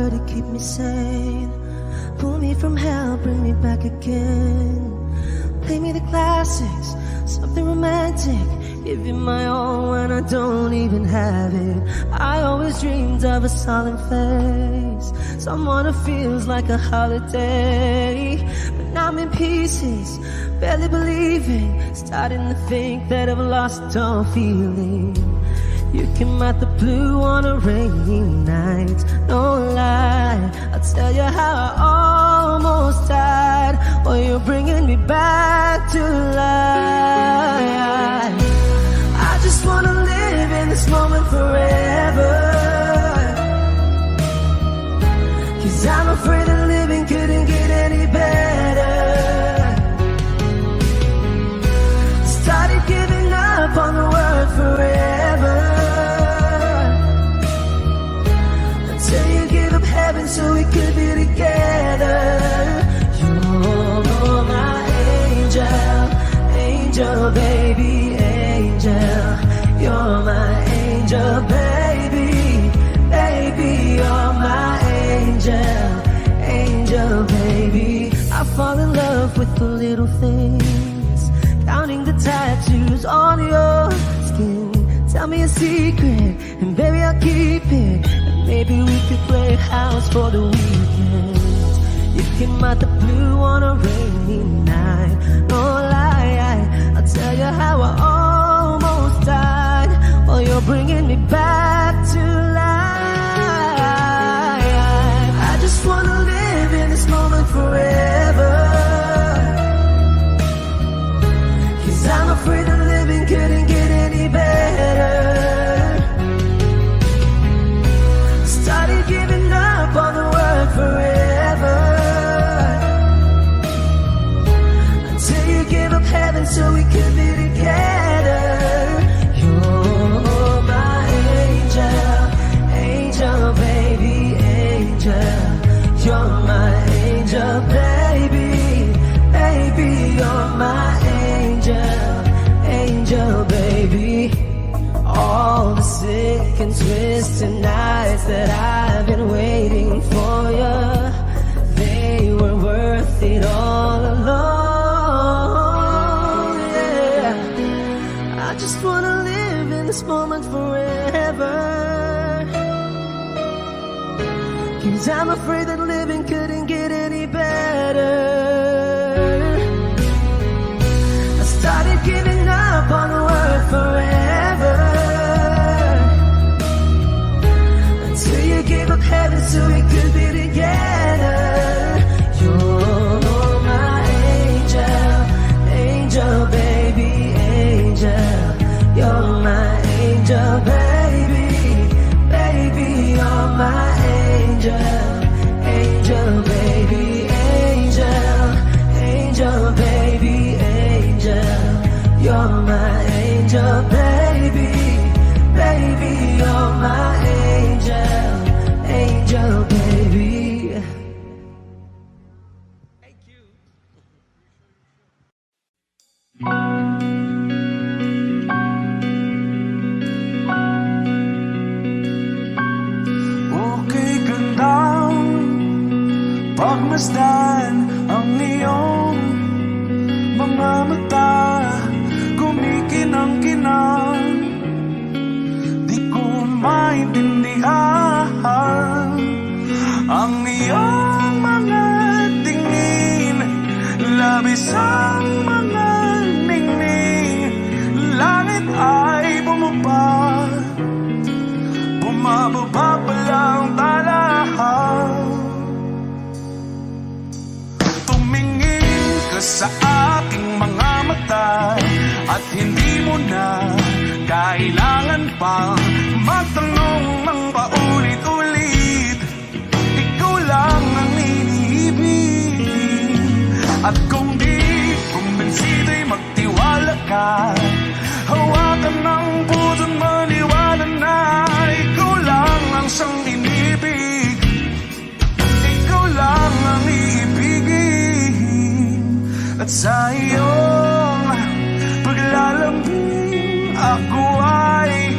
power to keep me sane. Pull me from hell, bring me back again. Play me the classics, something romantic. Give you my all when I don't even have it. I always dreamed of a solemn face, someone who feels like a holiday. But now I'm in pieces, barely believing, starting to think that I've lost all feeling. You came out the blue on a rainy night, no lie. I'll tell you how I almost died, while you're bringing me back to life. I just wanna live in this moment forever, 'cause I'm afraid that living couldn't get any better. Started giving up on the word forever, until you give up heaven so we could be together. You're my angel, angel baby, angel. You're my angel baby, baby. You're my angel, angel baby. I fall in love with the little things, counting the tattoos on your skin. Tell me a secret, and baby I'll keep it. And maybe we could play house for the weekend. You came out the blue on a rainy night, no lie. I'll tell you how I almost died, while you're bringing me back to life. I just wanna live in this moment forever, 'cause I'm afraid that living couldn't get any better. Started giving up on the word forever, until you give up heaven so we could be together. You're my angel, angel baby, angel. You're my angel baby, baby. You're my angel, angel baby. All the sick and twisted nights that I've been waiting for you, they were worth it all alone. Yeah, I just wanna live in this moment forever, 'cause I'm afraid that living couldn't get any better. I started giving up on the word forever, until you gave up heaven so we could be together. You're my angel, angel baby, angel. You're my angel baby, baby. You're my angel, angel baby, angel. Angel baby, angel. You're my angel baby, baby. You're my angel, angel baby. Thank you. Okay ka lang pagmasdan ang iyong mga mata, kumikinang-kinang. Di ko maintindihan ang iyong mga tingin, labis ang mga ningning. Langit ay bumaba, bumababa pa lang talahan. Tumingin ka sa aking mga mata, at hindi mo na kailangan pang magtanong ng paulit-ulit. Ikaw lang ang iniibig, at kung di kumbensito'y magtiwala ka. Hawakan ng puso't maniwala na ikaw lang ang siyang inibig. Ikaw lang ang iibigin, at sa iyong paglalambing ako ay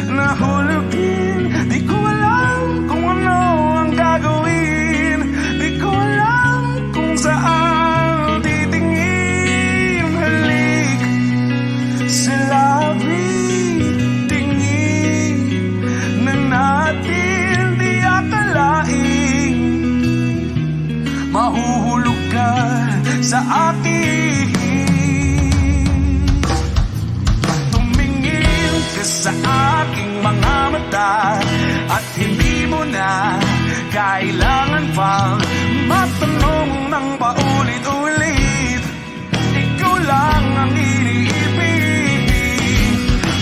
nahulugin. Di ko alam kung ano ang gagawin. At hindi mo na kailangan pang matanong ng paulit-ulit. Ikaw lang ang iniibig.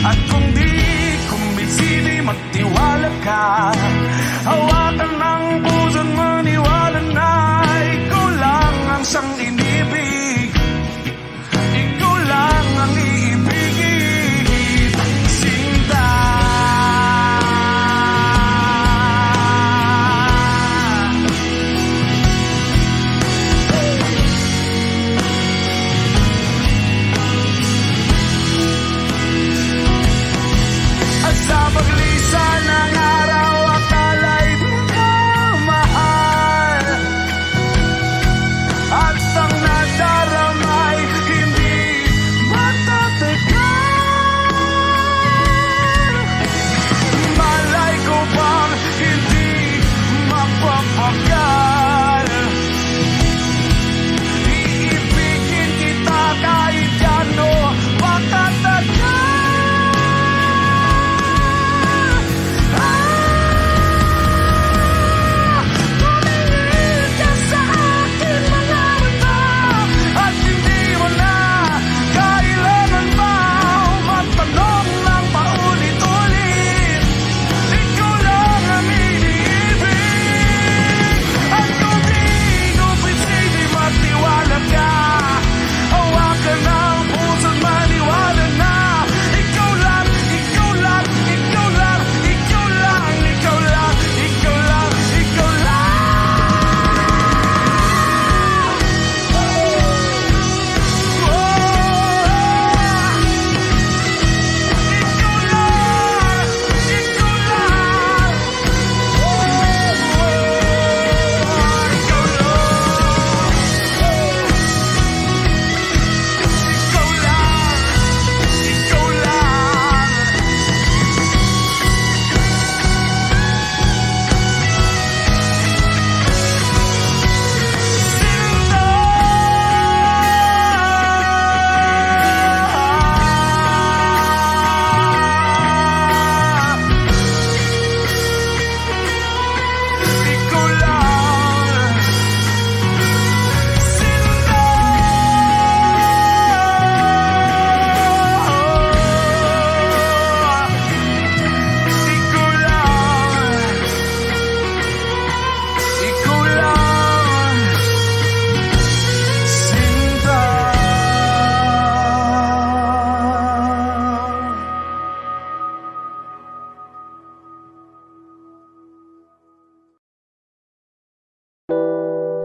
At kung di kumbinsi, di magtiwala ka. Hawakan ng puso't maniwala na ikaw lang ang siyang inibig. Ikaw lang ang iibigin, Sinta. At sa paglisa ng araw, akala'y di ka mahal. At ang nadaramay hindi matatagal. Malay ko bang hindi mapapagal. Iibigin kita kahit ano patatagal. Tumingin ka sa akin mga mata. At hindi mo na kailangan pa matanong ng paulit-ulit. Ikaw lang ang iniibig. At kung di kumbinsi, di magtiwala ka. Hawakan ang puso't maniwala na ikaw lang, ikaw lang, ikaw lang, ikaw lang, ikaw lang, ikaw lang, ikaw lang.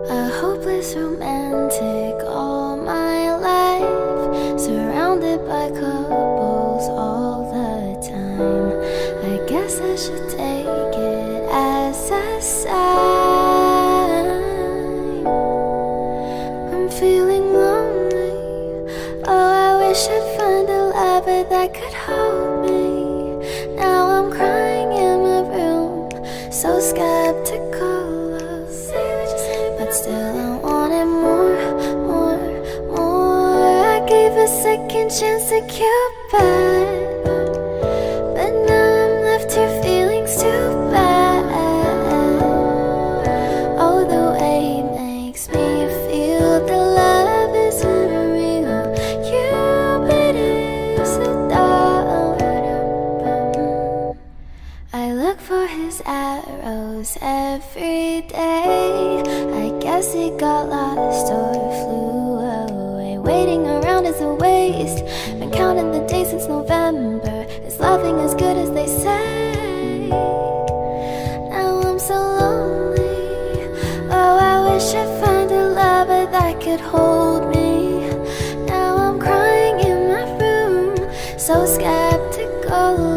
A hopeless romantic all my life, surrounded by couples all the time. I guess I should take it as a sign. I'm feeling lonely. Oh, I wish I'd find a lover that could hold me. Now I'm crying in my room, so skeptical. But still I wanted more, more, more. I gave a second chance to Cupid, but now I'm left here feeling too bad. Oh, the way he makes me feel, the love isn't real. Cupid is a dog. I look for his arrows every day. I guess he got lost or flew away. Waiting around is a waste. Been counting the days since November. Is loving as good as they say? Now I'm so lonely. Oh, I wish I'd find a lover that could hold me. Now I'm crying in my room, so skeptical.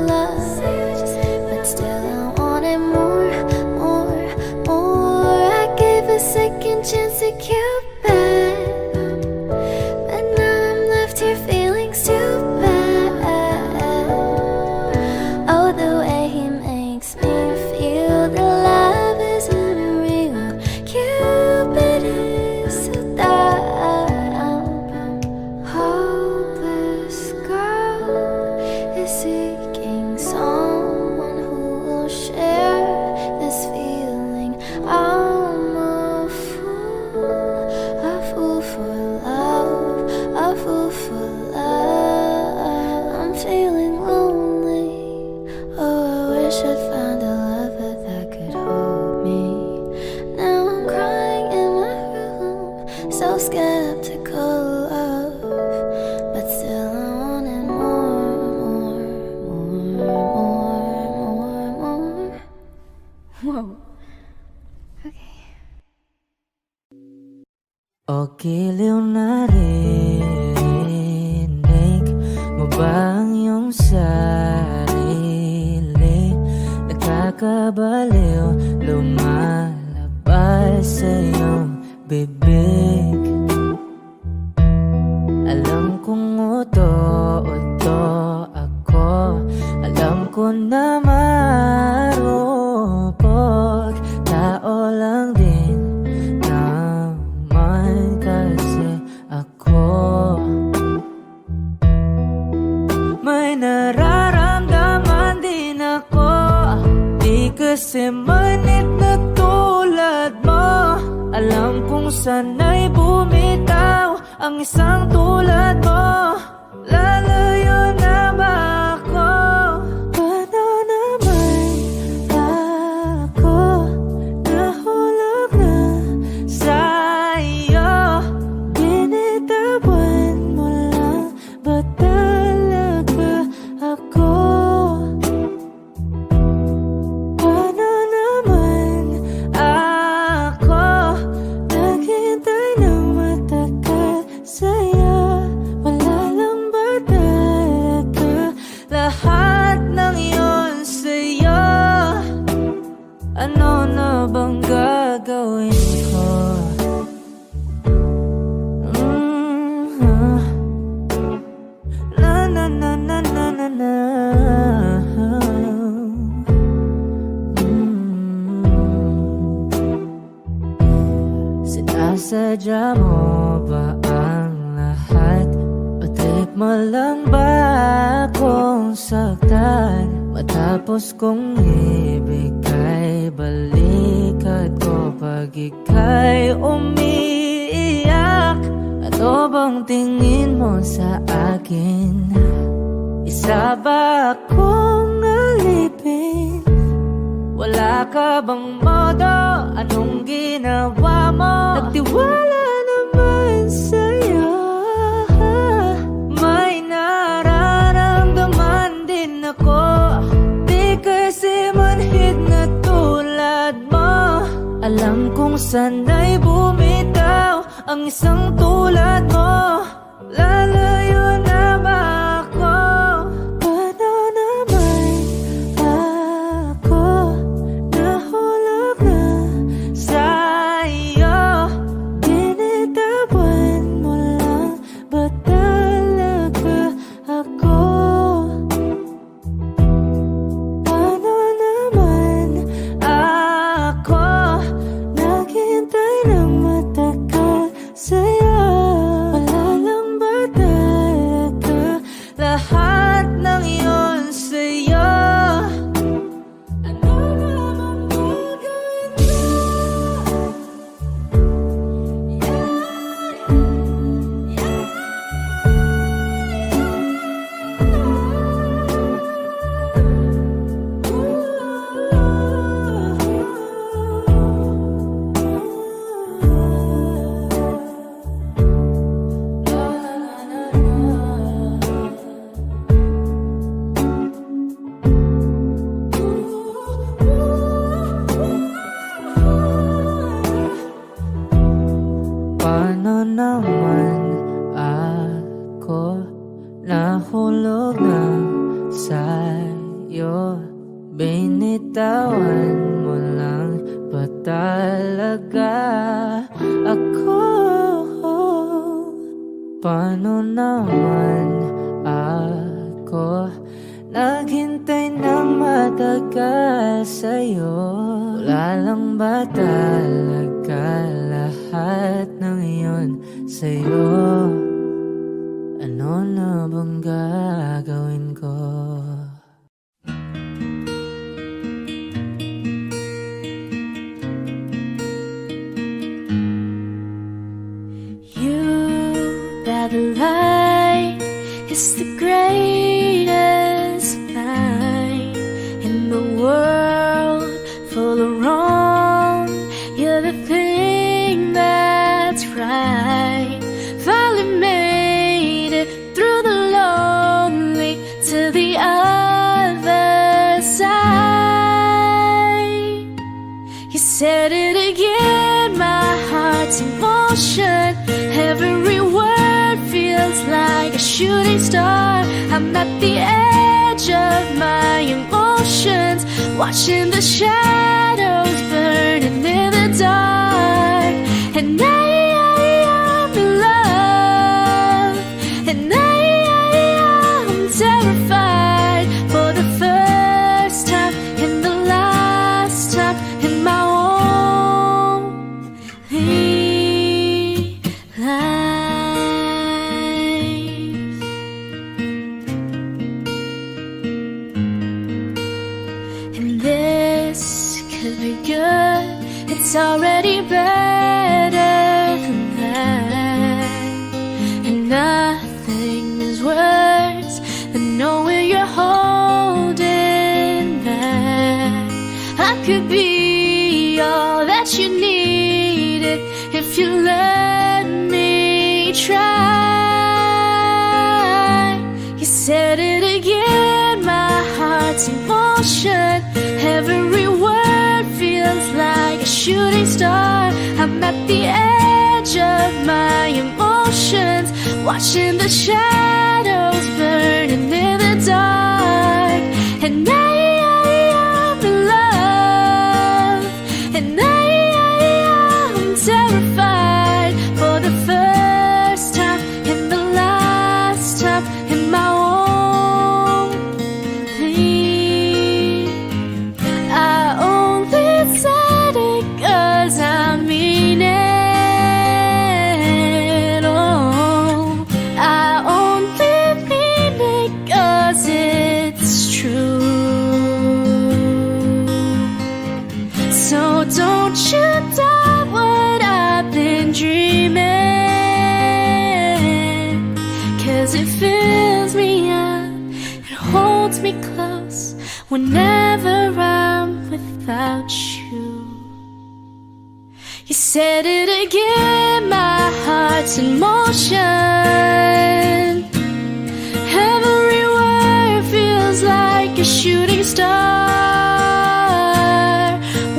But still I wanted more, more, more. I gave a second chance to Cupid, but now I'm left here feeling too bad. Oh, the way he makes me feel, the love isn't real. Cupid is so dumb. Hopeless girl is seeking someone o giliw narinig mo ba ang iyong sarili? Nakakabaliw, lumalabas sa iyong bibig. Alam kong uto-uto ako, alam ko na marupok, tao lang din naman kasi ako. May nararamdaman din ako, di kasi manit na tulad mo. Alam kong sana'y bumitaw ang isang tulad mo. Lalayo na ba ako? Paano naman ako nahulog na sa'yo? Binitawan mo lang ba talaga ako? Paano naman ako naghintay ng matagal sa'yo? Wala lang ba talaga lahat ng iyon sa'yo? Ano na bang gagawin ko? Na na na na na na na. Sinasadya mo ba ang lahat? O trip mo lang ba akong saktan? Matapos kong ibigay balikat ko pag ika'y umiiyak. Ano bang tingin mo sa akin? Isa ba akong alipin? Wala ka bang modo? Anong ginawa mo? Nagtiwala naman sa'yo. May nararamdaman din ako, di kasi manhid na tulad mo. Alam kong sana'y bumitaw ang isang tulad mo. Lalayo na ba ako? Paano naman ako nahulog na sa'yo? Binitawan mo lang ba talaga ako? Paano naman ako naghintay ng matagal sa'yo? Wala lang ba talaga lahat ng iyon sa'yo? Ano naman gagawin ko? Paano naman ako nahulog na sa'yo? Binitawan mo lang ba talaga ako? Paano naman ako naghintay ng matagal sa'yo? Wala lang ba talaga lahat ng iyon sa'yo? Ano na bang gagawin ko? You better light is the greatest lie in the world full of wrong. You're the thing that's right. Finally made it through the lonely at the edge of my emotions, watching the shadows burning in the dark. And I'm in love, and I'm terrified for the first time and the last time in my only life. And this could be good, it's already better than that. And nothing is worse than knowing you're holding back. I could be all that you needed if you let me try. You said it again, my heart's in motion. Every word feels like a shooting star. I'm at the edge of my emotions, watching the shadows burning in the dark. And I'm in love, and I'm terrified for the first time and the last time in my only. I only said it 'cause I mean it. Oh, I only mean it 'cause it's true. So don't you doubt what I've been dreaming, 'cause it fills me up, it holds me close whenever I'm without you. You said it again, my heart's in motion. Every word feels like a shooting star,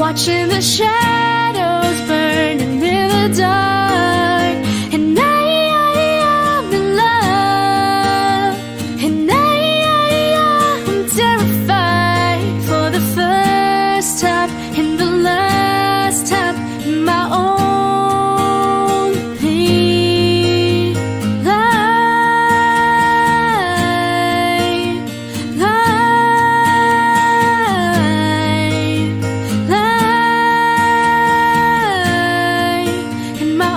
watching the shadows burning in the dark. And I'm in love, and I'm terrified for the first time and the last time in my only life. Life in my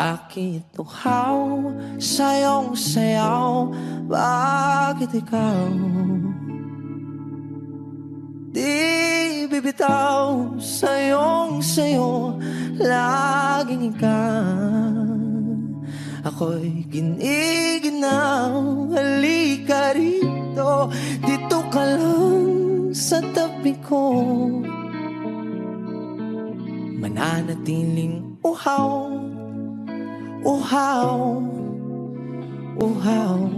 Bakit uhaw sa'yong sayaw? Bakit ikaw di bibitaw? Sa'yong sayo, laging ikaw. Ako'y giniginaw, halika rito, dito ka lang sa tabi ko. Mananatiling uhaw, uhaw, uhaw.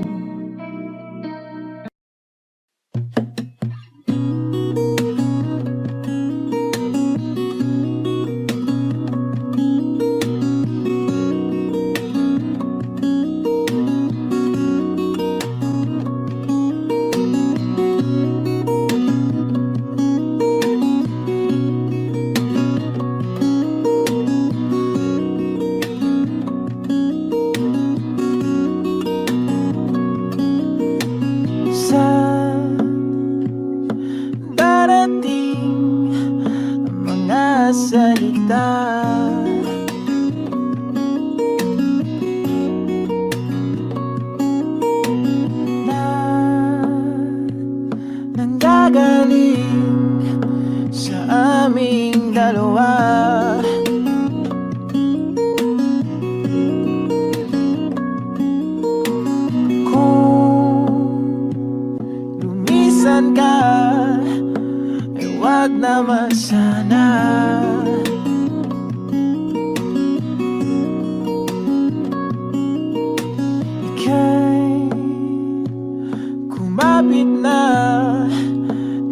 Salita na nanggagaling sa aming dalawa. Kung lumisan ka, ay wag naman sana. Kumapit na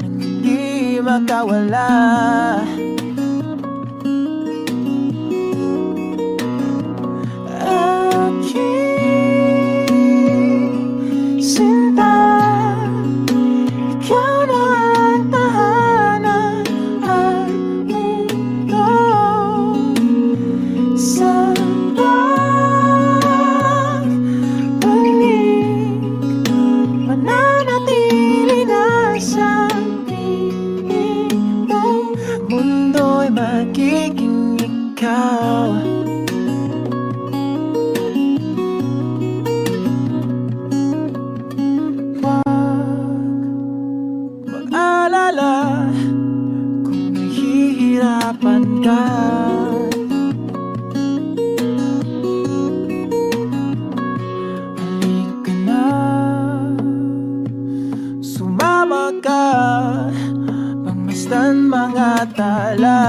nang hindi makawala. Aking sinta, ikaw na ang tahanan at mundo. Sa mananatili na sa piling mo, mundo'y magiging ikaw. Huwag mag-alala kung nahihirapan ka. Sumama ka, pangmasdan mga tala.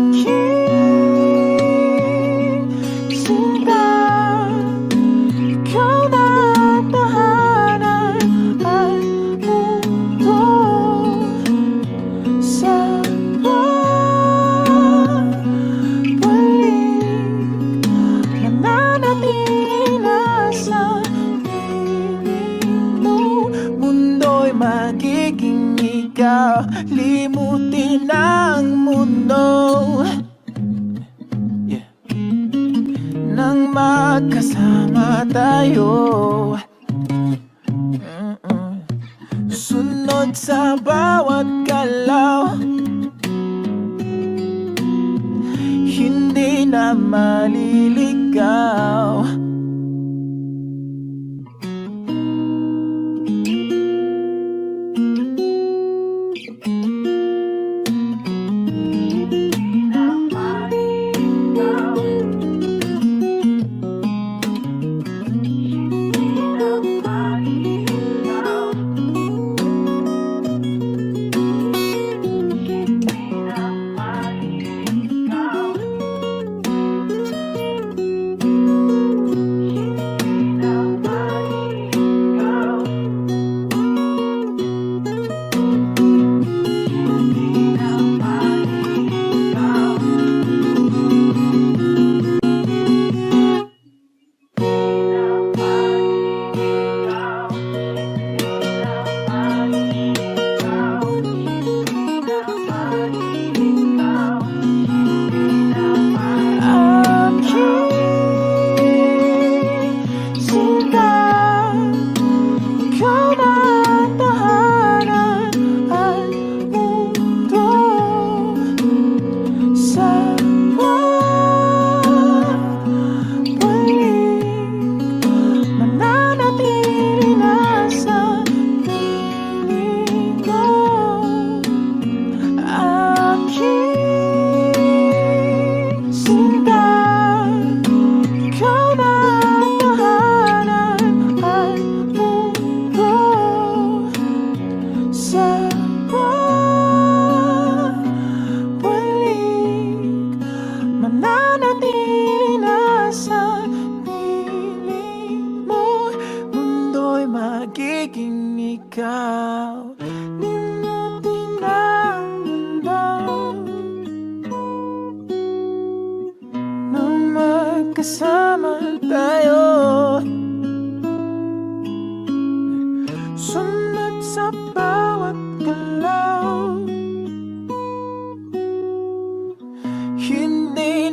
Aking sinta, ikaw na ang tahanan at mundo. Sa mananatili na sa piling mo, mundo'y magiging ikaw. Limutin ang mundo, yeah, nang magkasama tayo. Sunod sa bawat galaw, hindi na maliligaw.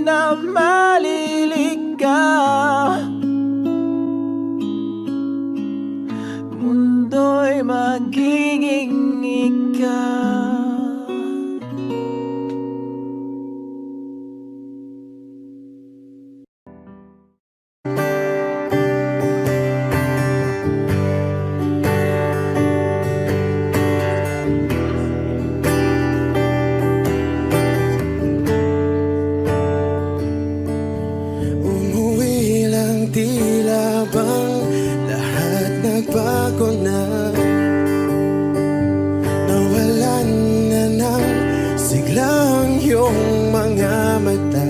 na maliligaya, mundo'y magiging ikaw. Umuwi lang, tila bang lahat nagbago na. Nawalan na ng siglang iyong mga mata.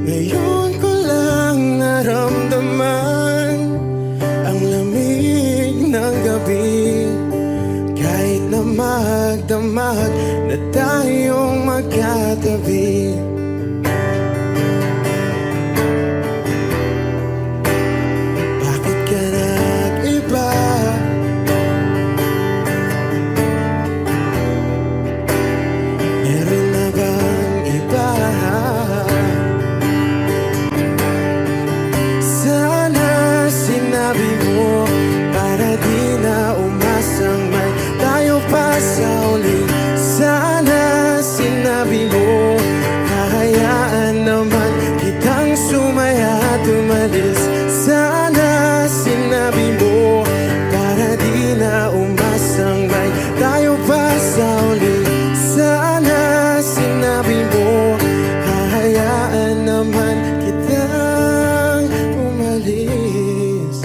Ngayon ko lang naramdaman ang lamig ng gabi. Kahit na magdamag na tayong magkatabi. Bakit ka nag-iba? Meron na bang iba? Sana sinabi mo para di na umasang may tayo pa sa uli. Sana sinabi mo hahayaan naman kitang sumaya at umalis. Sana sinabi mo para di na umasang may tayo pa sa uli. Sana sinabi mo hahayaan naman kitang umalis.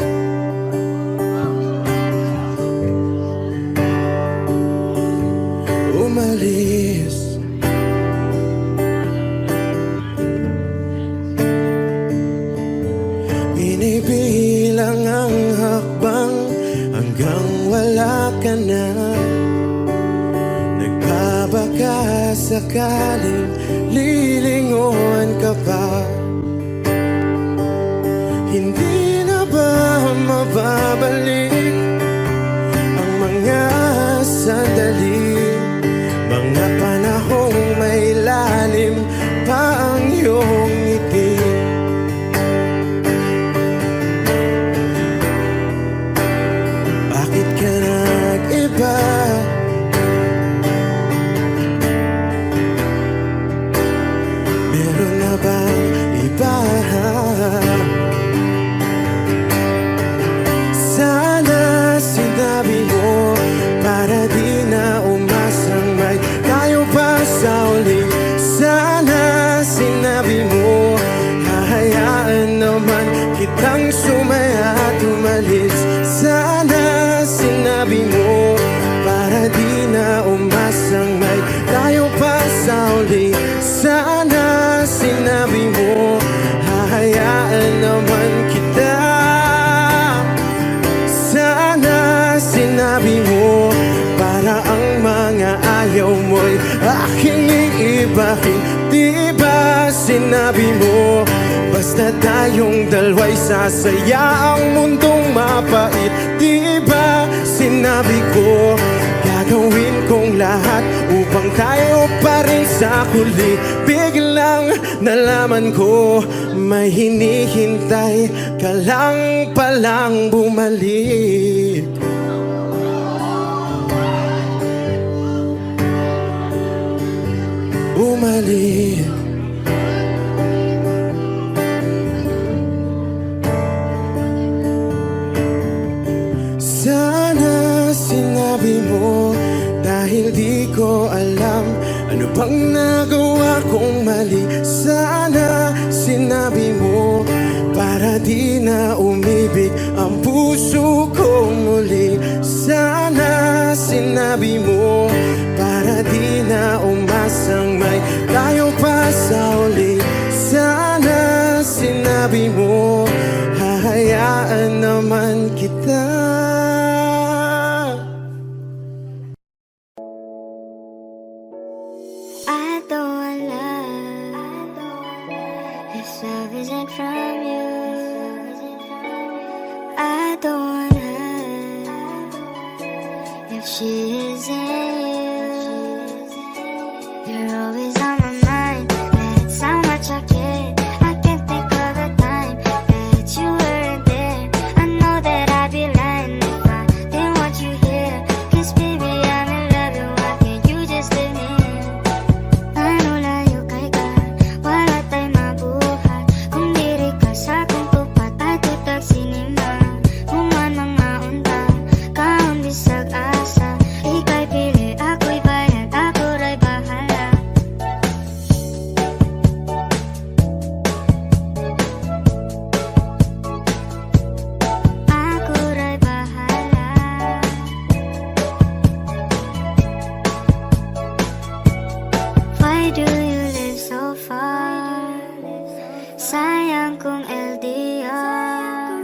Umalis. Binibilang ang hakbang hanggang wala ka na. Nagbabaka sakaling lilingon ka pa. Hindi na ba mababalik ang mga sandali, mga panahong may lalim pa ang iyong ngiti? Bakit ka nag-iba? Meron na bang iba? Sana sinabi mo para di na umasang may tayo pa sa uli. Sana sinabi mo hahayaan naman kitang sumaya at umalis. Sana sinabi mo para di na umasang may tayo pa sa uli. Sana sinabi mo hahayaan naman kita. Sana sinabi mo para ang mga ayaw mo'y aking iibahin. Di ba sinabi mo basta tayong dalawa'y sasaya ang mundong mapait? Di ba sinabi ko gagawin kong lahat upang tayo pa rin sa huli? Biglang nalaman ko may hinihintay ka lang palang bumalik. Bumalik. Sana sinabi mo dahil di ko alam ano bang nagawa kong mali. Sana sinabi mo para di na umibig ang puso ko muli. Sana sinabi mo para di na umasang may tayo pa sa uli. Sana sinabi mo hahayaan naman kita. I don't want love if love isn't from you. I don't want her if she isn't you. You're always on my mind. Let's Why do you live so far? Sayang kung LDR,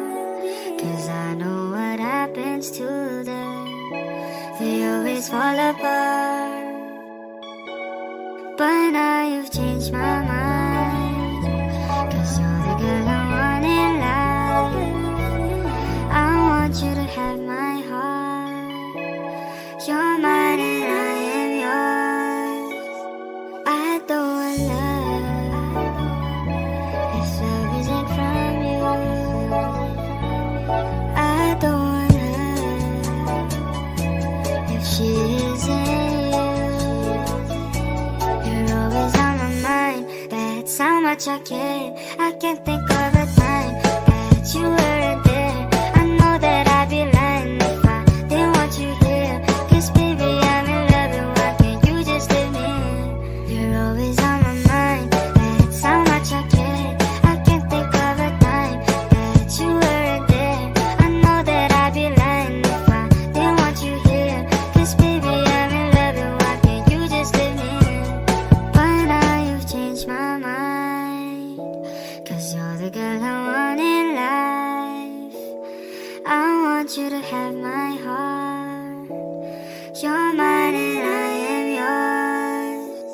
'cause I know what happens to them. They always fall apart. But now you've changed my mind, 'cause you're the girl I want in life. I want you to have my heart. You're mine and I am yours. I don't want love if love isn't from you. I don't want her if she isn't you. You're always on my mind. That's how much I care. I can't think of a time that you weren't there. I know that I'd be lying if I didn't want you here. 'Cause baby, I'm in love and why can't you just let me in? You're always on my mind. That's how much I care. I can't think of a time that you weren't there. I know that I'd be lying if I didn't want you here. 'Cause baby, I'm in love and why can't you just let me in? But now you've changed my mind, 'cause you're the girl I want in life. I want you to have my heart. You're mine and I am yours.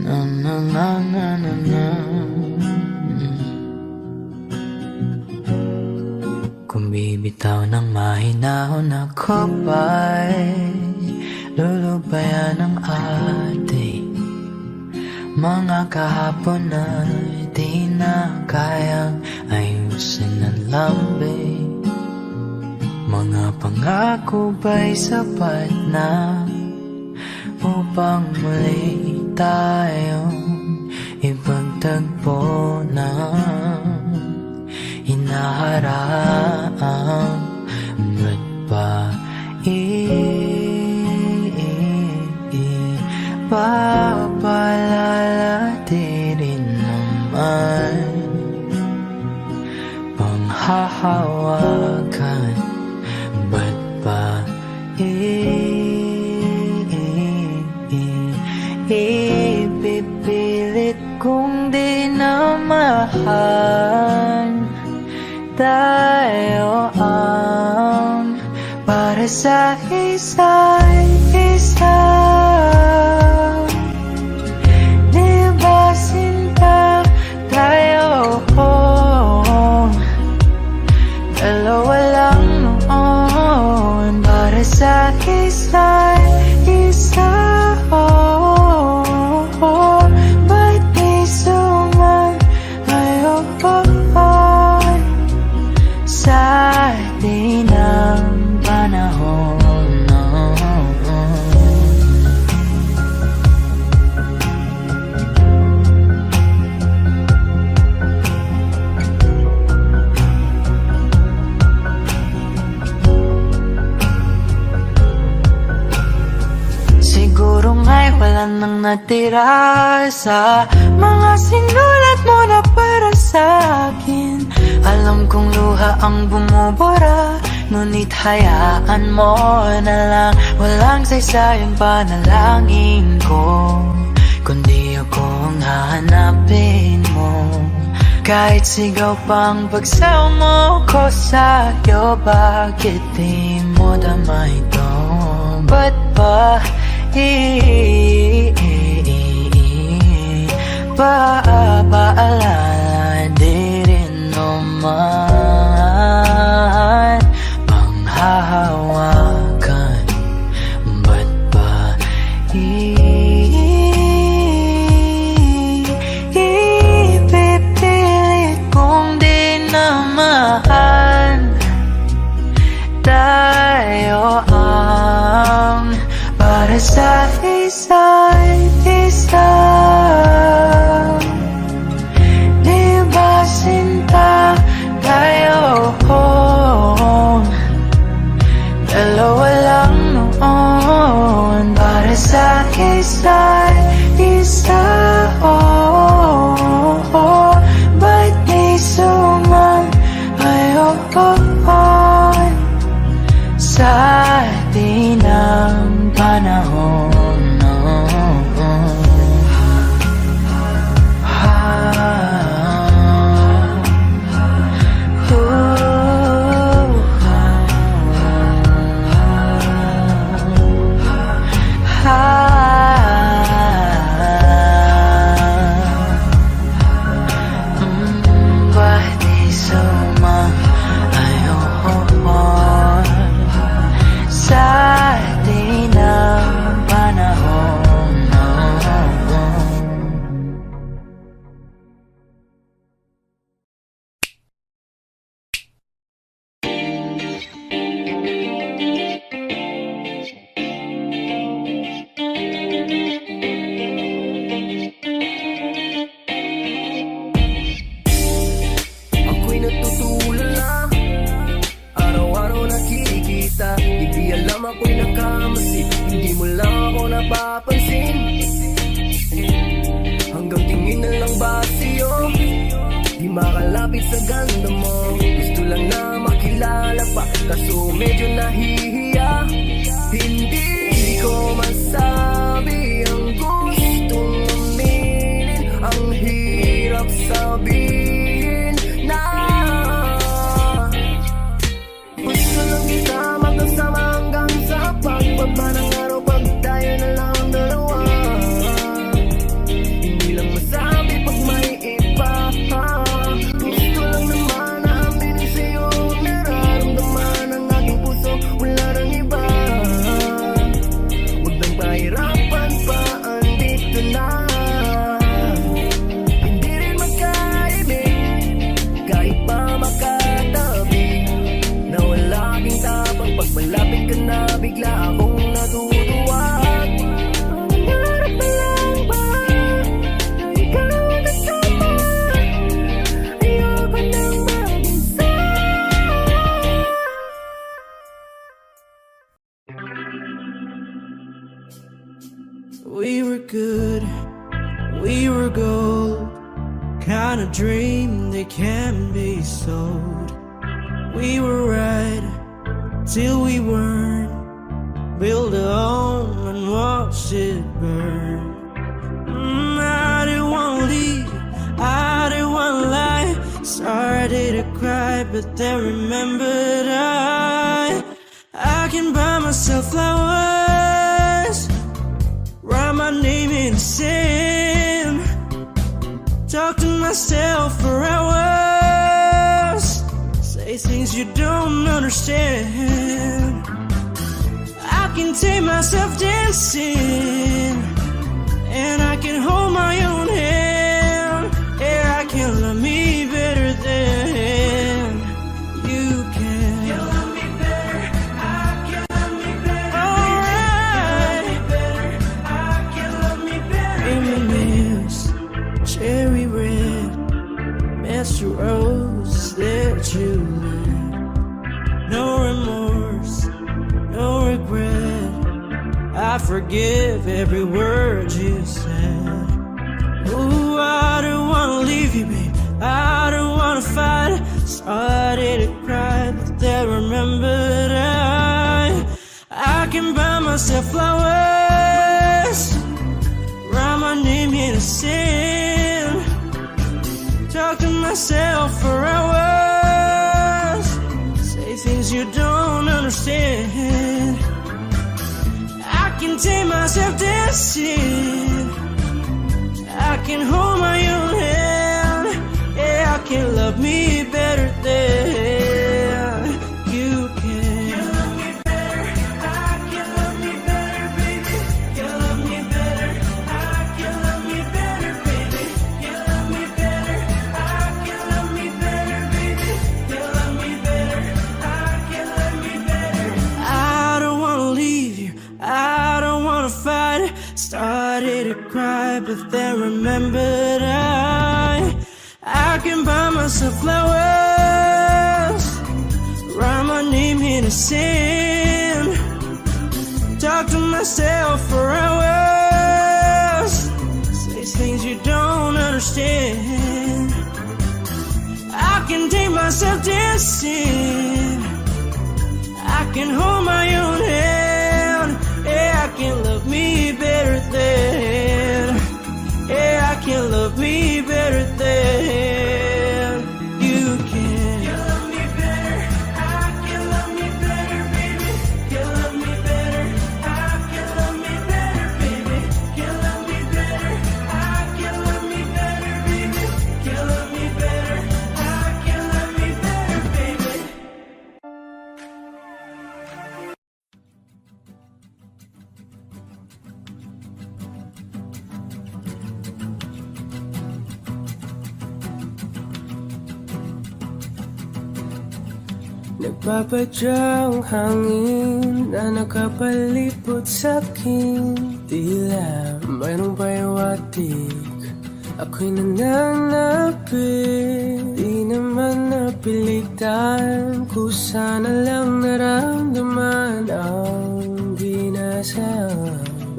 Na na na na na na. Kung bibitaw ng mahinahon ako ba'y lulubayan ng ating mga kahapon na di na kayang ayusin ng lambing. Mga pangako ba'y sapat na upang muli tayong ipagtagpo na hinaharap? Ba't ba papalalatirin naman? Panghahawakan, ba't ba ipipilit kung di na mahal? Tayo ang para sa isa't isa. Di ba sinta tayo? Dalawa lang noon para sa isa't isa. Ba't di sumayon sa di ng panahon? Siguro nga'y wala nang natira sa mga sinulat mo na para sa akin. Alam kong luha ang bumubura, ngunit hayaan mo na lang. Walang saysayang panalangin ko, kundi ako ang hahanapin mo. Kahit sigaw pang pagsaw mo ko sa'yo, bakit di mo dama ito? Ba't ba paalala di rin naman? Panghahawakan, ba't ba ipipilit kung di naman? Tayo ang para sa isa't isa. Di ba sinta tayo? Dalawa lang noon para sa isa't isa. Ba't di sumayon kumakalapit sa ganda mo. Gusto lang na makilala pa, kaso medyo nahihiya. Hindi ko masabi ang gustong aminin, ang hirap sabihin na gusto lang kita magkasama hanggang sa pagbaba ng araw, pag tayo na lang ang dalawa. Hindi lang masabi pag may iba. Gusto lang naman na aminin sa'yo ang nararamdaman ng aking puso, wala nang iba. Huwag nang pahirapan pa, andito na. Hindi rin magkaibig kahit pa makatabi, na wala aking tapang pag malapit ka na, bigla akong natutuwa. Nangarap na lang ba na ikaw ang kasama? Ayoko nang mag-isa. We were good, we were gold, kind of dream that can be sold. We were right till we weren't, build a home and watch it burn. I didn't want to leave, I didn't want to lie, started to cry but then remembered I can buy myself flowers, write my name in the sand, talk to myself for hours, say things you don't understand. I can take myself dancing, and I can hold my own hand. Yeah, I can love me better than you can. You love me better, I can love me better. Alright, I can love me better. In my nails, cherry red, match the rose that you lit. No remorse, no regret, I forgive every word you said. Ooh, I don't wanna leave you, babe, I don't wanna fight. Started to cry, but then remembered I can buy myself flowers, write my name in the sand, talk to myself for hours, say things you don't understand. I can take myself dancing, I can hold my own hand. Yeah, I can love me better than you can. You love me better, I can love me better, baby. You love me better, I can love me better, baby. You love me better, I can love me better, baby. You love me better, I can love me better. I don't wanna leave you, I don't wanna fight. Started to cry, but then remembered I can buy myself flowers, write my name in the sand, talk to myself for hours, say things you don't understand. I can take myself dancing, I can hold my own hand. Yeah, I can love me better than, yeah, I can love me better than you can. You love me better, I can love me better, baby. You love me better, I can love me better, baby. You love me better, I can love me better, baby. You love me better, I can love me better, baby. Nagpapadyang hangin na nakapalipot sa'king tila mayroong payawatig, ako'y nananapit. Di naman napilitan, kusa na lang naramdaman ang binasa.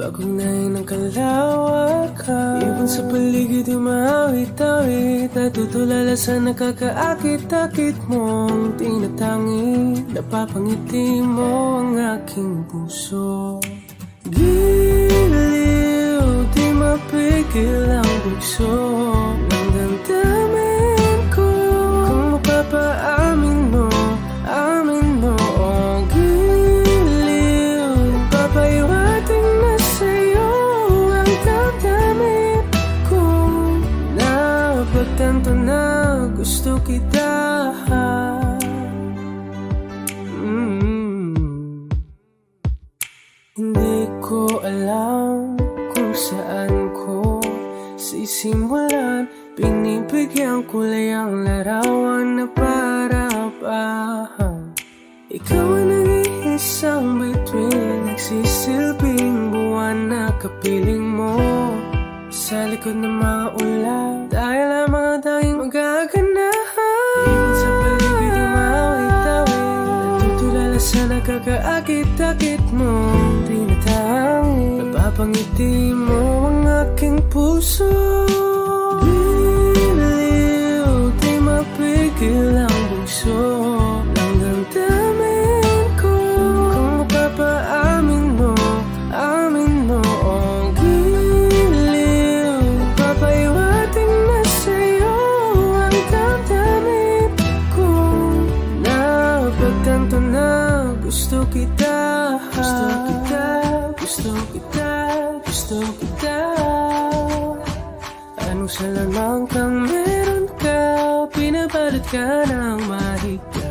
Pagunay ng kalawakan, ibon sa paligid yung maawit-awit, natutulala sa nakakaakit-akit mong tinatangi. Napapangiti mo ang aking puso. Giliw, di mapigil ang bugso ng damdamin ko. Kung mapapaamin mo, amin mo. Oh, giliw, papahiwating na sa'yo ang damdamin ko. Napagtanto na gusto kita. Hindi ko alam kung saan ko sisimulan. Binibigyan kulay ang larawan na para-parahan. Ikaw ang nag-iisang bituin, nagsisilbing buwan na kapiling mo. Sa likod ng mga ulan, dahil lamang ang tanging magaganahan. Ibon sa paligid yung maawit-awit, natutulala sa nakakaakit-akit mo. Napapangiti mo ang aking puso. Giliw, di mapigil ang bugso ng damdamin ko. Kung mapapaamin mo, amin mo. Oh, giliw, papahiwating na sa'yo ang damdamin ko. Napagtanto na gusto kita. Gusto kita, gusto kita, gusto kita. Anong salamang kang meron ka, pinabalot ka ng mahigpit.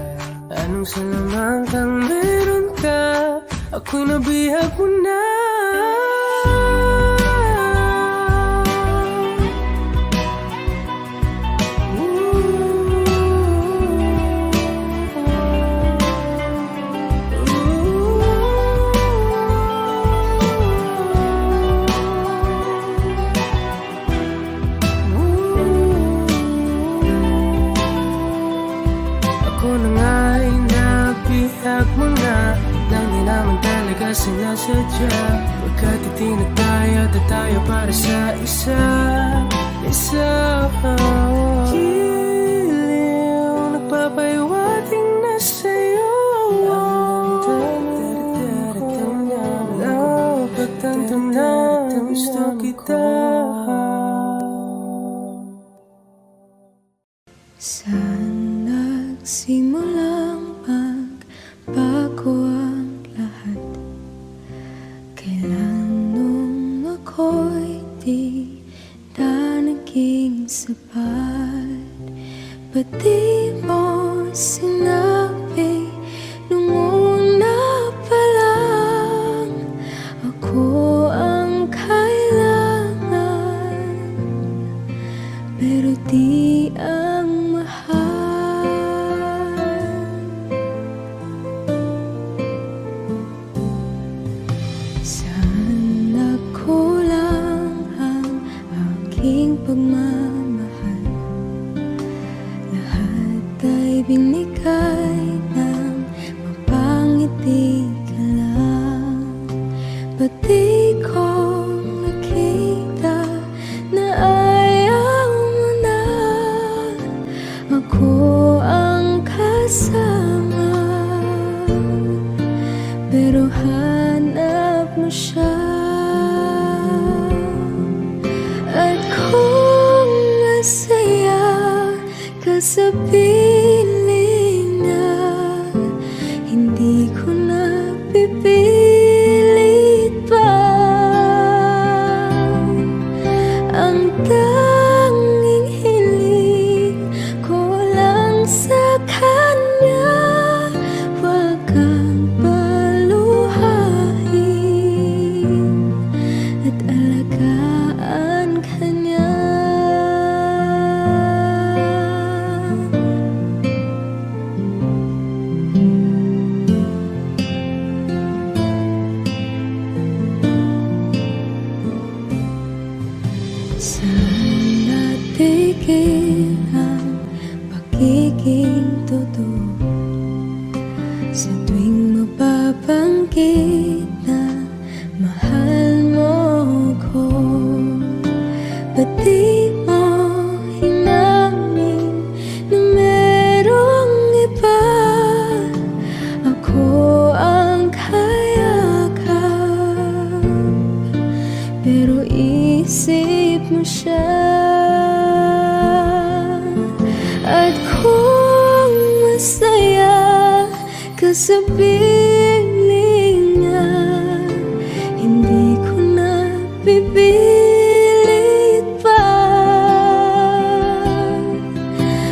Anong salamang kang meron ka, ako'y nabihag mo na. Sinasadya, pagkat itinataya tayo para sa isa. Giliw, nagpapahiwating na sa'yo. Napagtanto na gusto kita. Saan nagsimulang magbago ang lahat? Kailan nung ako'y di na naging sapat? Ba't di mo sinabi nung una pa lang ako ang kailangan, pero di ang mahal? Saan nagkulang ang aking pagmamahal? Lahat ay binigay ng mapangiti ka lang. Ba't di ko nakita na ayaw mo na ako ang kasama? Pero hanap mo siya. At kung masaya ka sa piling sa piling niya. Hindi ko na pipilit pa.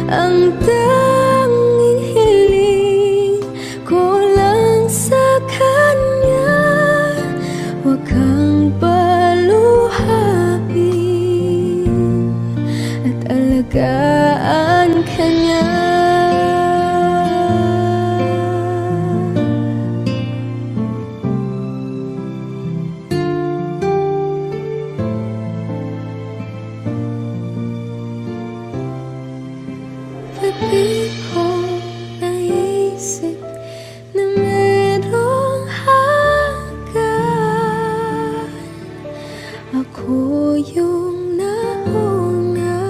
Ang tanging hiling ko lang sa kanya, huwag kang paluhain at alagaan ka niya. Pag-ibig ko naisip na merong hanggan, ako yung nauna,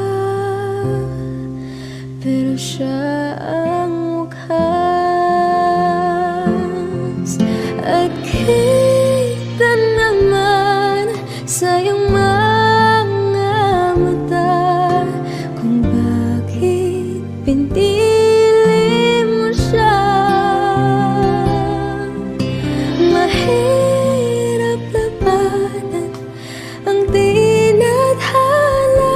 pero siya ang wakas. At kita naman sa iyong mga mata kung bakit pinili mo siya. Mahirap labanan ang tinadhana,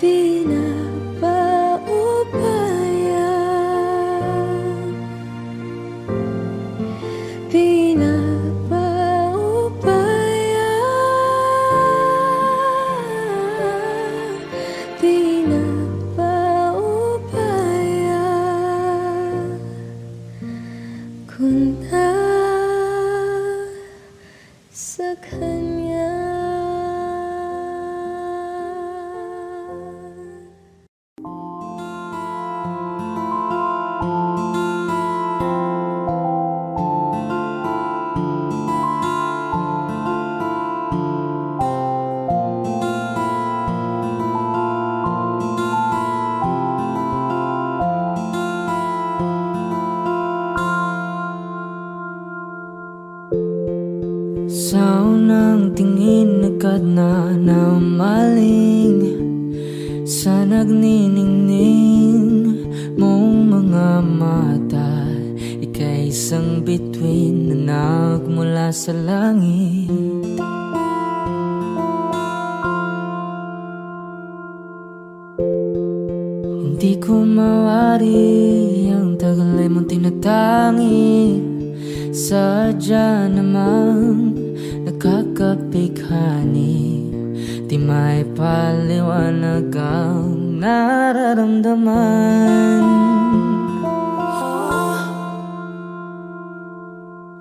pinapaubaya kunta sa kanya. Sa unang tingin agad na namaling sa nagniningning mong mga mata. Ika'y isang bituin na nagmula sa langit. Hindi ko mawari ang tagal ay mong tinatangi. Sadya namang nakakapighani, di may paliwanag ang nararamdaman.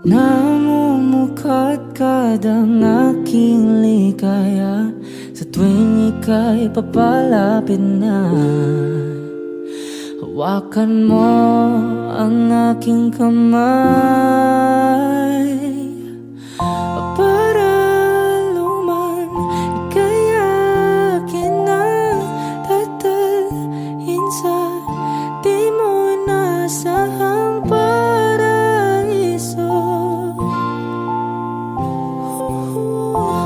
Namumukadkad ang aking ligaya sa tuwing ika'y papalapit na. Hawakan mo ang aking kamay para luman ika'y akin na tatalhin sa di mo inasahang paraiso.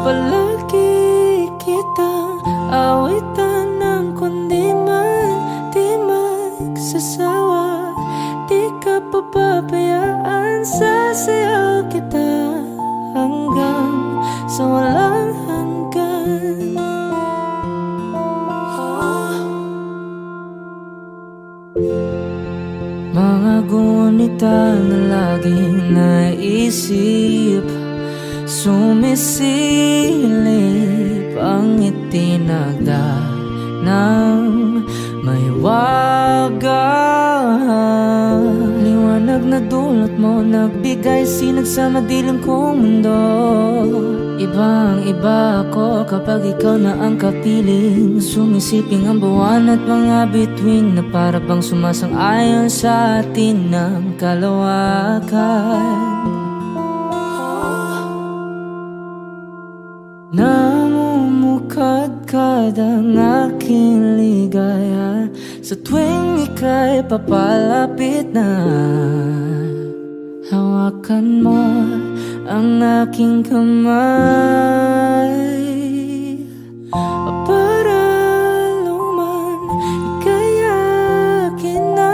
Palagi kitang awitan ng kundi man di magsasawa. Di ka papabayaan, sasayaw kita hanggang sa walang hanggan. Mga gunita na laging naisip, sumisilip ang itinagda ng may wagang liwanag na dulot mo, nagbigay sinag sa madilim kong mundo. Ibang iba ako kapag ikaw na ang kapiling, sumisiping ang buwan at mga bituin na para bang sumasang-ayon sa atin ng kalawakan. Namumukadkad ang aking ligaya sa tuwing ika'y papalapit na. Hawakan mo ang aking kamay para luman ika'y akin na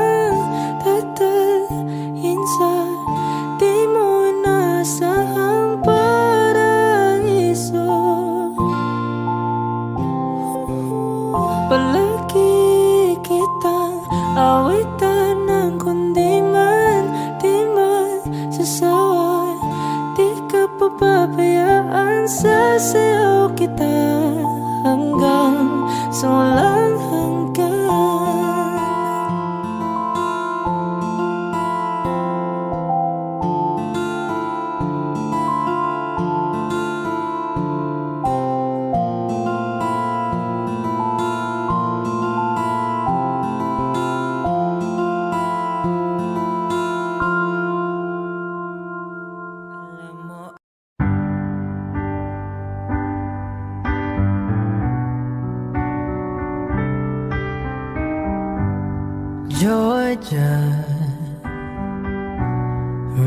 Georgia,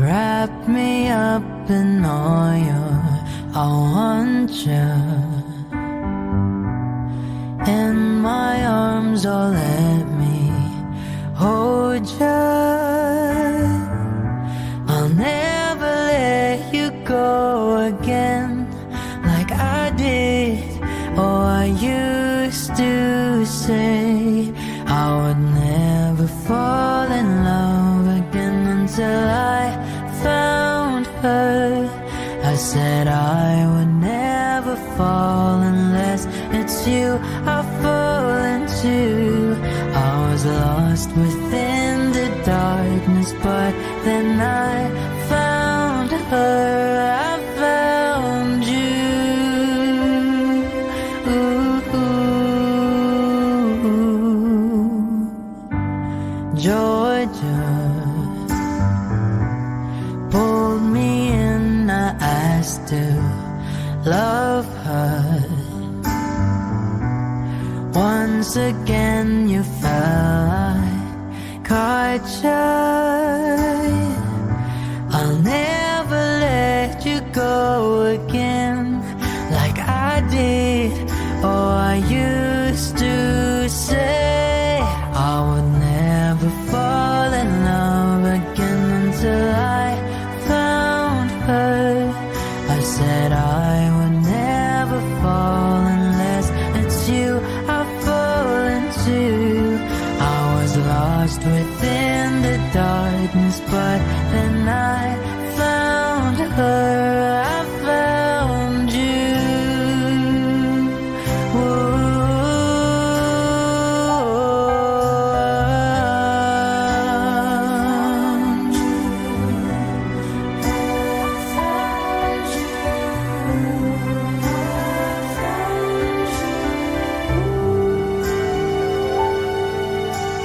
wrap me up in all your, I want you in my arms, oh let me hold you. I'll never let you go again like I did. Oh, I used to say I would never fall in love again until I found her. I said I would never fall unless it's you I fall into. I was lost within the darkness, but then I found her. I found you. Georgia pulled me in, I still love her. Once again you fell, I caught you. I'll never let you go again like I did. Oh, I used to say I would never fall in love again until I found her. I said I would never fall unless it's you I fall into. I was lost within the darkness, but then I found her. I found you.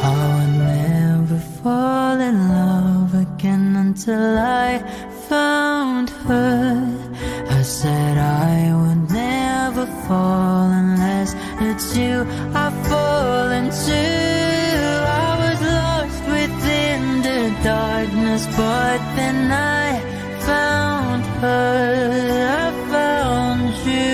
I would never fall in love again until I found her. I said I would never fall unless it's you I fall into. I was lost within the darkness, but then I found her. I found you.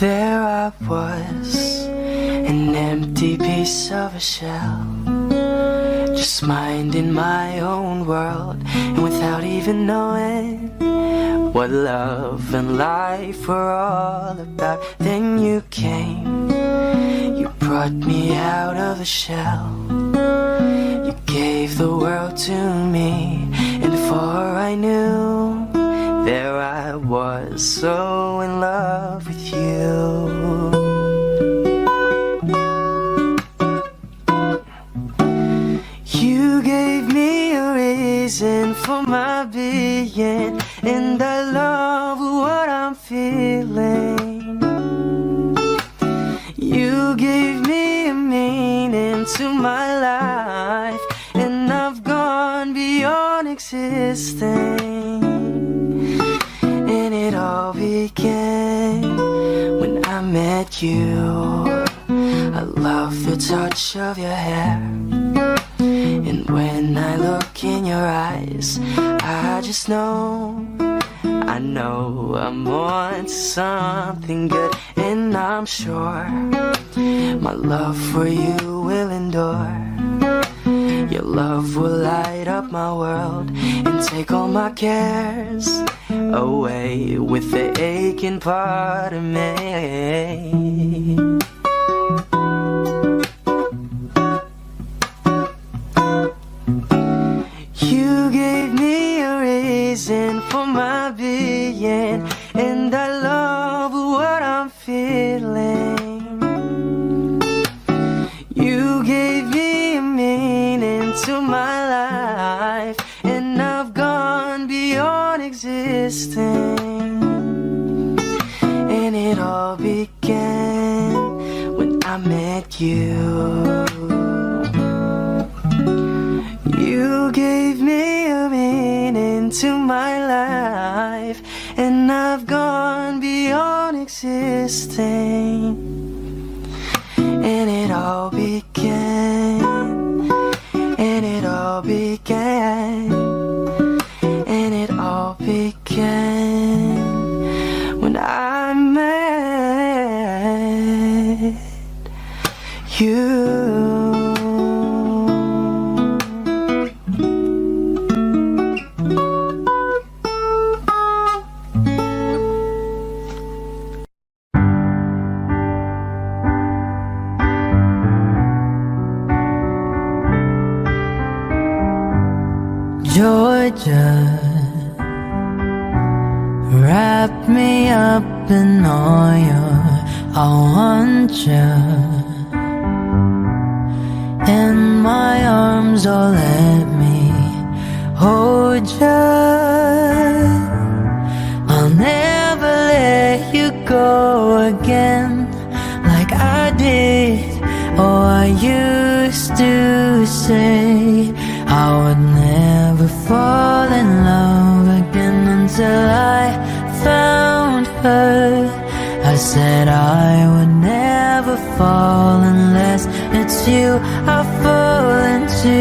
There I was, an empty piece of a shell, just minding my own world, and without even knowing what love and life were all about. Then you came, you brought me out of the shell, you gave the world to me, and before I knew, there I was, so in love with you. You gave me a reason for my being, and I love what I'm feeling. You gave me a meaning to my life, and I've gone beyond existing. And it all began when I met you. I love the touch of your hair, and when I look in your eyes, I just know, I know I'm on to something good. And I'm sure my love for you will endure. Your love will light up my world and take all my cares away with the aching part of me. You gave me a reason reason for my being, and I love what I'm feeling. You gave me a meaning to my life, and I've gone beyond existing. And it all began when I met you. You gave me a meaning to my life, and I've gone beyond existing. And it all began, and it all began, and it all began when I met you. Georgia, wrap me up in oil. I want you in my arms, oh let me hold you. I'll never let you go again like I did. Oh, I used to say I would never fall in love again until I found her. I said I would never fall unless it's you I fall into.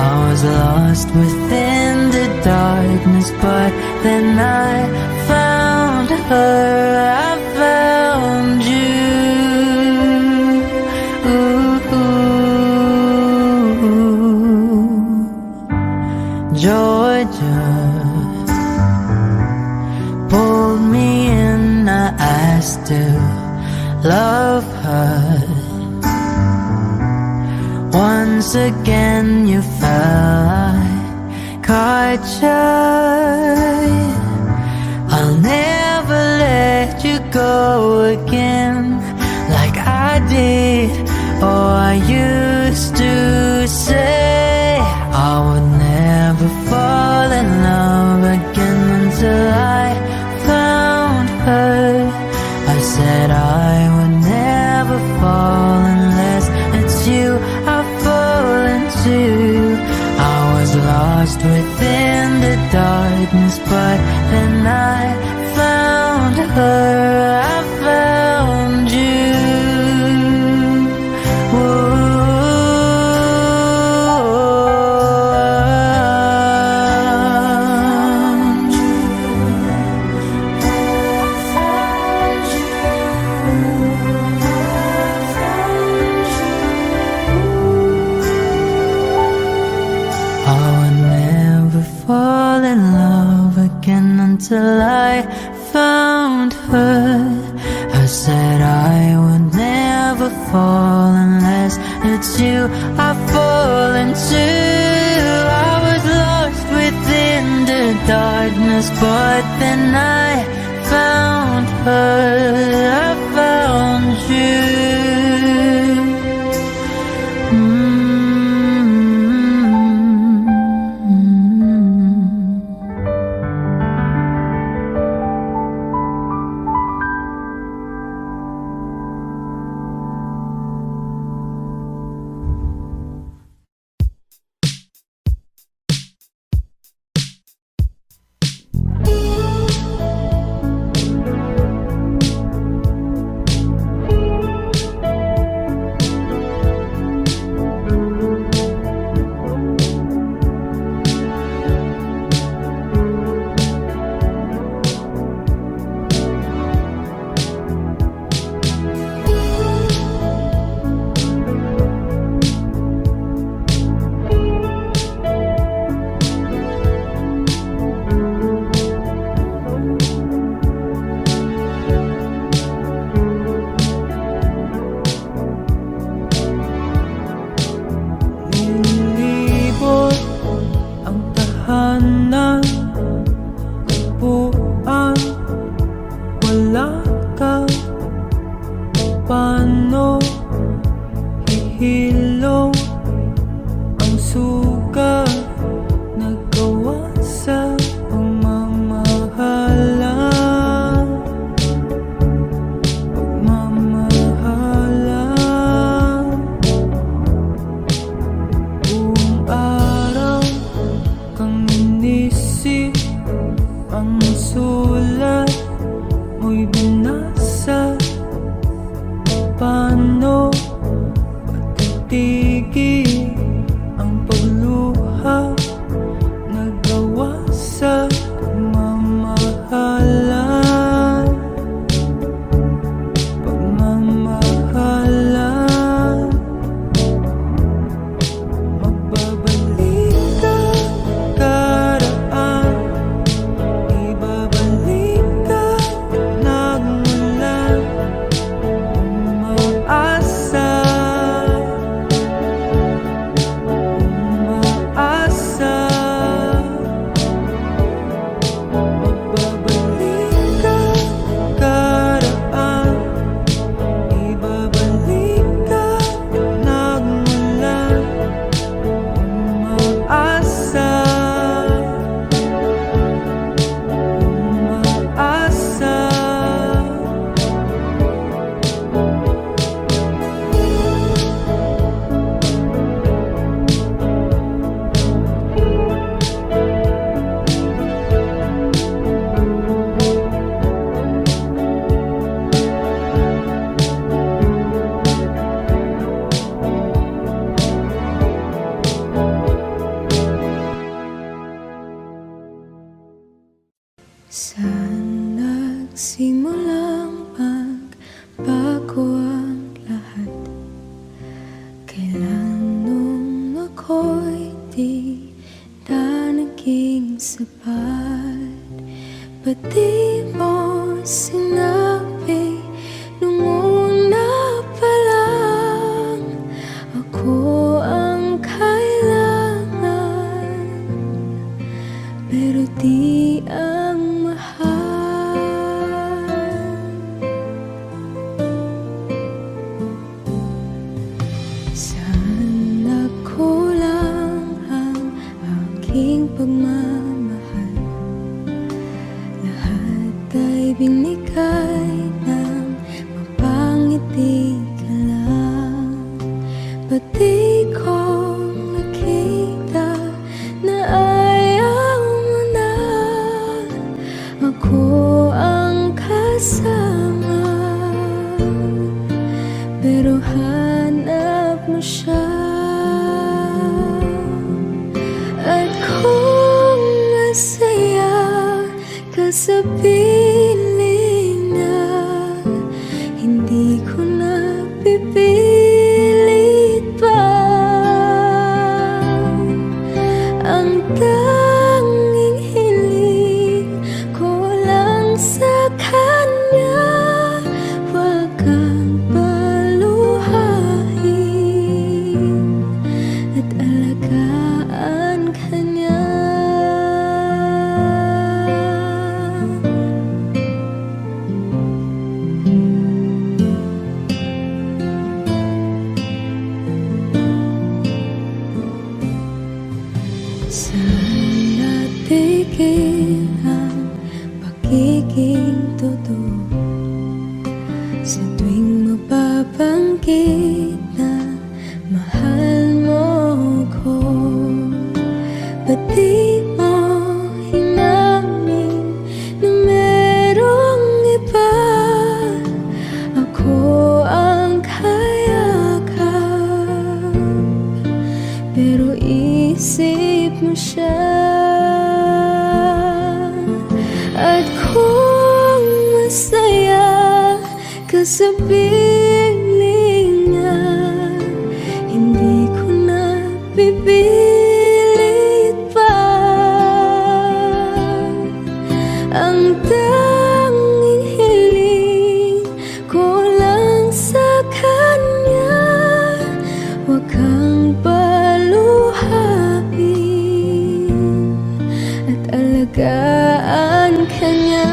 I was lost within the darkness, but then I found her. I found you. Georgia pulled me in, I still love her. Once again you fell, I caught you. I'll never let you go again like I did. Oh, I used to say I would never fall in love again until I found her. I said I would never fall unless it's you I fall into. I was lost within the darkness, but then I found her. I found you. Until I found her. I said I would never fall unless it's you I fall into. I was lost within the darkness, but then I found her. I found you. Ang sulat mo'y binasa. Paano matitigil ang pagluha? Nagawa sa pagmamahalan. Pagmamahalan. Magbabalik ang karaan. Ibabalik ang nagmulan. Umaasa. Umaasa. Magbabalik ang karaan. Ibabalik ang nagmulan. Umaasa. Umaasa. Saan nagsimulang magbago ang lahat? Kailan nung ako'y di na naging sapat? Ba't di mo sinabi nung una pa lang ako ang kailangan, pero di ang saan nagkulang ang aking pagmamahal? Lahat ay binigay ng mapangiti ka lang. Ba't di ko nakita na ayaw mo na ako ang kasama? Pero hanap mo siya. At kung masaya ka sa piling niya, hindi ko na pipilit pa. Ang tanging hiling ko lang sa kanya, wag kang paluhain at alagaan ka niya. Saan natigil ang pagiging totoo? Sa tuwing mapapanggit na mahal mo ko, ba't di mo hinamin na merong iba? Ako ang kayakap, pero isip mo siya. At kung masaya ka sa piling niya, hindi ko na pipilit pa. Ang tanging hiling ko lang sa kanya, wag kang paluhain at alagaan ka niya.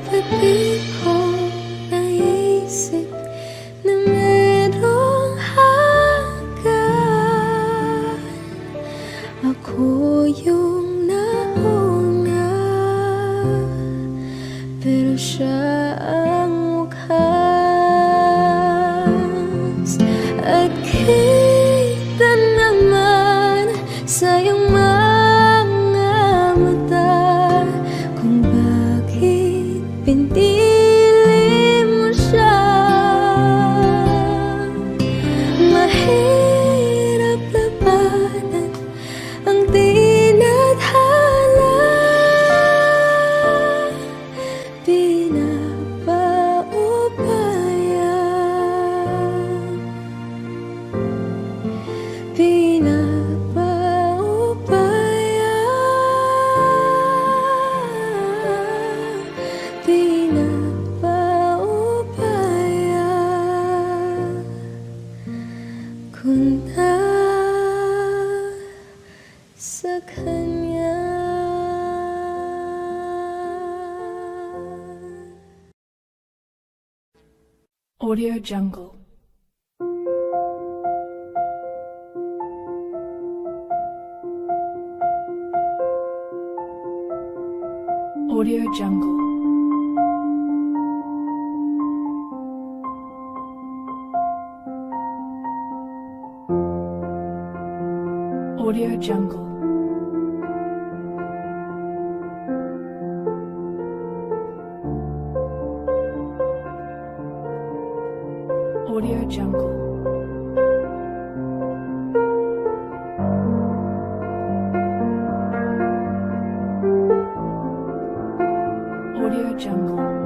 Baby, pero siya ang wakas. At kita naman sa iyong mga mata kung bakit pinili mo siya. Mahirap labanan ang tinadhana, pinapaubaya, pinapaubaya, pinapaubaya. Kunta sa kanya. Audio Jungle. Audio Jungle. Audio Jungle. Audio Jungle. Audio Jungle.